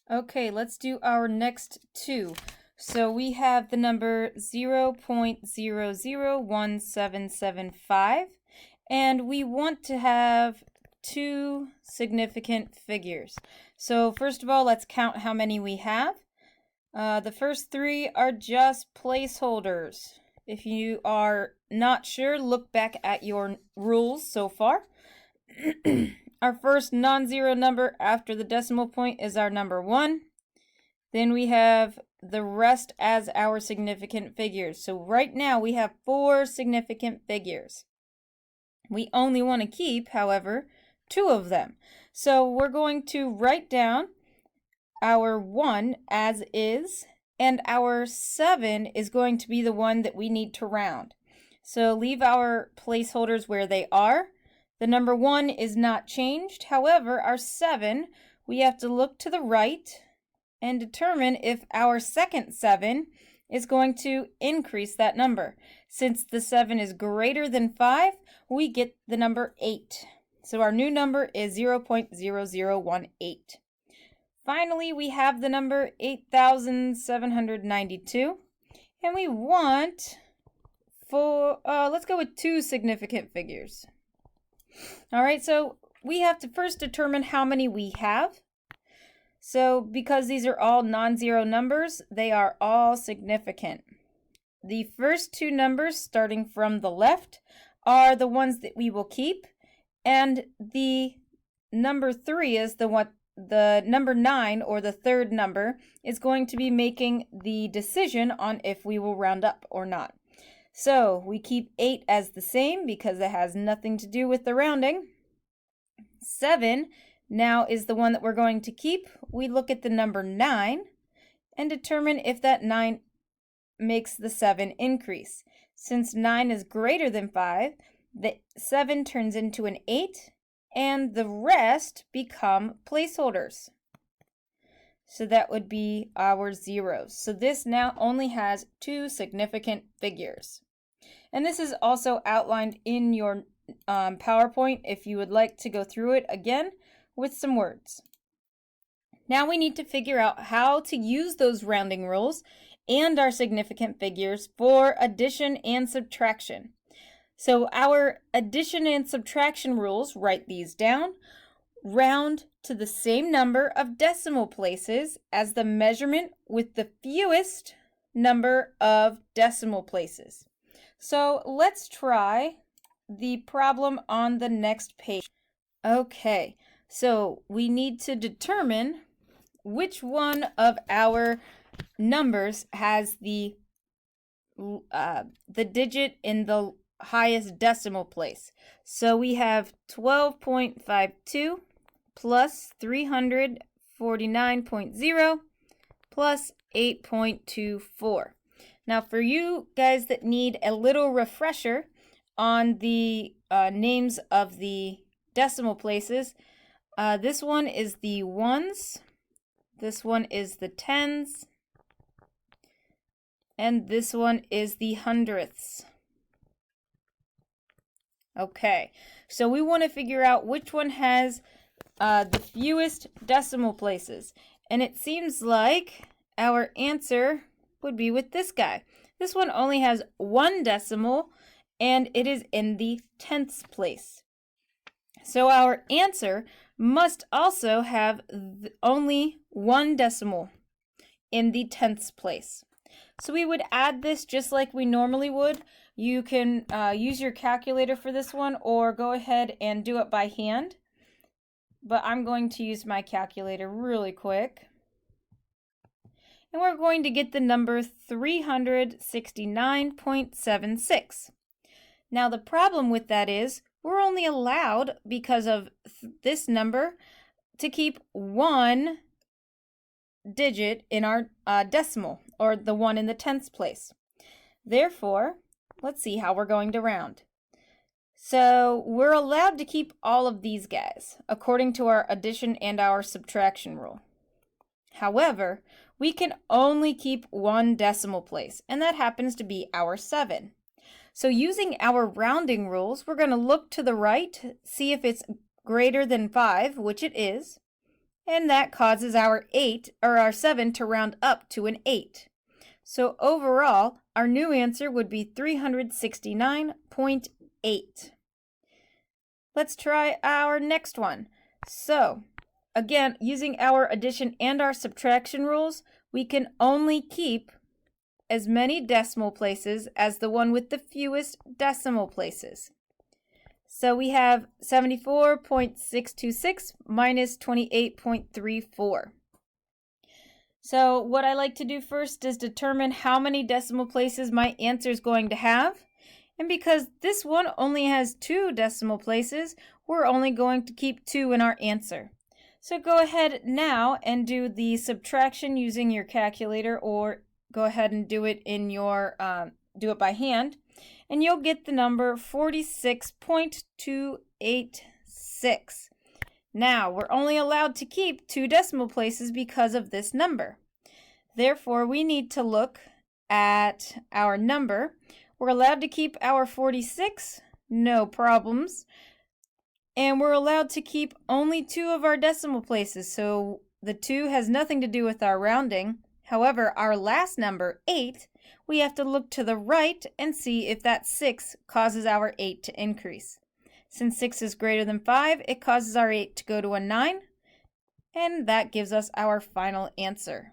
Okay, let's do our next two. So we have the number 0.001775, and we want to have two significant figures. So first of all, let's count how many we have. The first three are just placeholders. If you are not sure, look back at your rules so far. Our first non-zero number after the decimal point is our number 1. Then we have the rest as our significant figures. So right now we have 4 significant figures. We only want to keep, however, 2 of them. So we're going to write down our 1 as is, and our 7 is going to be the one that we need to round. So leave our placeholders where they are. The number 1 is not changed. However, our 7, we have to look to the right and determine if our second 7 is going to increase that number. Since the 7 is greater than 5, we get the number 8. So our new number is 0.0018. Finally, we have the number 8,792, and we want let's go with 2 significant figures. All right, so we have to first determine how many we have. So because these are all non-zero numbers, they are all significant. The first 2 numbers starting from the left are the ones that we will keep, and the number 3 is the number 9, or the third number, is going to be making the decision on if we will round up or not. So we keep 8 as the same because it has nothing to do with the rounding. 7 now is the one that we're going to keep. We look at the number 9 and determine if that 9 makes the 7 increase. Since 9 is greater than 5, the 7 turns into an 8, and the rest become placeholders. So that would be our zeros. So this now only has 2 significant figures. And this is also outlined in your PowerPoint if you would like to go through it again with some words. Now we need to figure out how to use those rounding rules and our significant figures for addition and subtraction. So our addition and subtraction rules, write these down. Round to the same number of decimal places as the measurement with the fewest number of decimal places. So let's try the problem on the next page. Okay, so we need to determine which one of our numbers has the digit in the highest decimal place. So we have 12.52 plus 349.0 plus 8.24. Now for you guys that need a little refresher on the names of the decimal places, this one is the ones, this one is the tens, and this one is the hundredths. Okay, so we want to figure out which one has the fewest decimal places. And it seems like our answer would be with this guy. This one only has 1 decimal, and it is in the tenths place. So our answer must also have only 1 decimal in the tenths place. So we would add this just like we normally would. You can use your calculator for this one, or go ahead and do it by hand. But I'm going to use my calculator really quick. And we're going to get the number 369.76. Now the problem with that is we're only allowed, because of this number, to keep 1 digit in our decimal, or the 1 in the tenths place. Therefore, let's see how we're going to round. So we're allowed to keep all of these guys according to our addition and our subtraction rule. However, we can only keep 1 decimal place, and that happens to be our 7. So using our rounding rules, we're going to look to the right, see if it's greater than 5, which it is, and that causes our 7 to round up to an 8. So overall, our new answer would be 369.8. Let's try our next one. So, again, using our addition and our subtraction rules, we can only keep as many decimal places as the one with the fewest decimal places. So we have 74.626 minus 28.34. So what I like to do first is determine how many decimal places my answer is going to have. And because this one only has 2 decimal places, we're only going to keep 2 in our answer. So go ahead now and do the subtraction using your calculator, or go ahead and do it in your do it by hand, and you'll get the number 46.286. Now, we're only allowed to keep 2 decimal places because of this number. Therefore, we need to look at our number. We're allowed to keep our 46, no problems. And we're allowed to keep only 2 of our decimal places, so the 2 has nothing to do with our rounding. However, our last number, 8, we have to look to the right and see if that 6 causes our 8 to increase. Since 6 is greater than 5, it causes our 8 to go to a 9, and that gives us our final answer.